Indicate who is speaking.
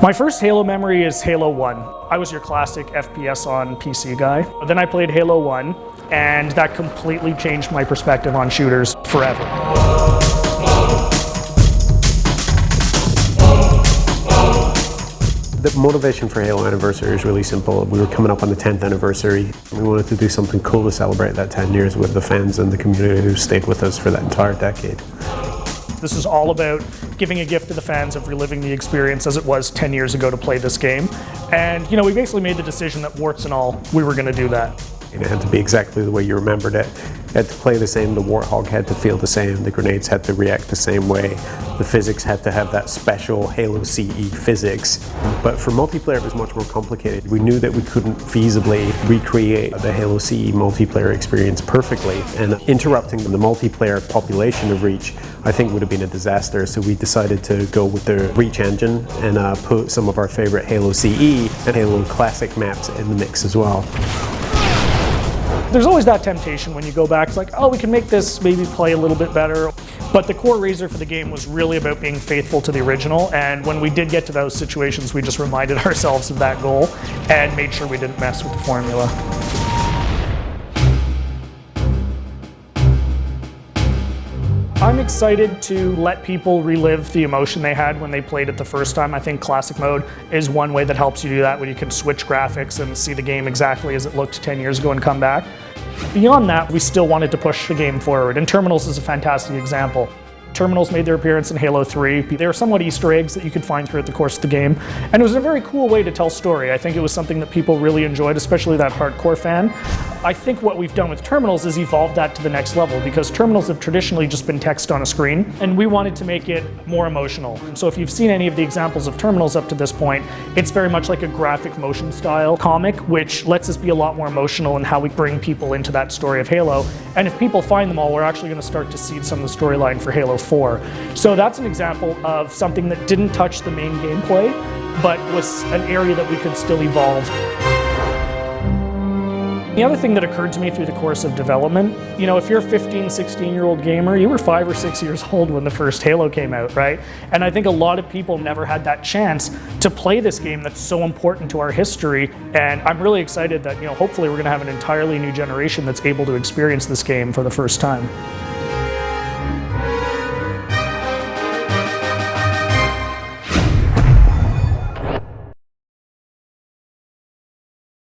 Speaker 1: My first Halo memory is Halo 1. I was your classic FPS on PC guy. Then I played Halo 1, and that completely changed my perspective on shooters forever.
Speaker 2: The motivation for Halo Anniversary is really simple. We were coming up on the 10th anniversary. We wanted to do something cool to celebrate that 10 years with the fans and the community who stayed with us for that entire decade.
Speaker 1: This is all about giving a gift to the fans of reliving the experience as it was 10 years ago to play this game. And, we basically made the decision that warts and all, we were going to do that.
Speaker 2: It had to be exactly the way you remembered it. It had to play the same, the Warthog had to feel the same, the grenades had to react the same way, the physics had to have that special Halo CE physics. But for multiplayer it was much more complicated. We knew that we couldn't feasibly recreate the Halo CE multiplayer experience perfectly, and interrupting the multiplayer population of Reach I think would have been a disaster, so we decided to go with the Reach engine and put some of our favorite Halo CE and Halo Classic maps in the mix as well.
Speaker 1: There's always that temptation when you go back, it's like, oh, we can make this maybe play a little bit better. But the core reason for the game was really about being faithful to the original, and when we did get to those situations, we just reminded ourselves of that goal and made sure we didn't mess with the formula. I'm excited to let people relive the emotion they had when they played it the first time. I think Classic Mode is one way that helps you do that, when you can switch graphics and see the game exactly as it looked 10 years ago and come back. Beyond that, we still wanted to push the game forward, and Terminals is a fantastic example. Terminals made their appearance in Halo 3. They were somewhat Easter eggs that you could find throughout the course of the game, and it was a very cool way to tell story. I think it was something that people really enjoyed, especially that hardcore fan. I think what we've done with Terminals is evolve that to the next level, because Terminals have traditionally just been text on a screen, and we wanted to make it more emotional. So if you've seen any of the examples of Terminals up to this point, it's very much like a graphic motion style comic, which lets us be a lot more emotional in how we bring people into that story of Halo. And if people find them all, we're actually going to start to seed some of the storyline for Halo 4. So that's an example of something that didn't touch the main gameplay, but was an area that we could still evolve. The other thing that occurred to me through the course of development, if you're a 15, 16-year-old gamer, you were 5 or 6 years old when the first Halo came out, right? And I think a lot of people never had that chance to play this game that's so important to our history. And I'm really excited that, hopefully we're going to have an entirely new generation that's able to experience this game for the first time.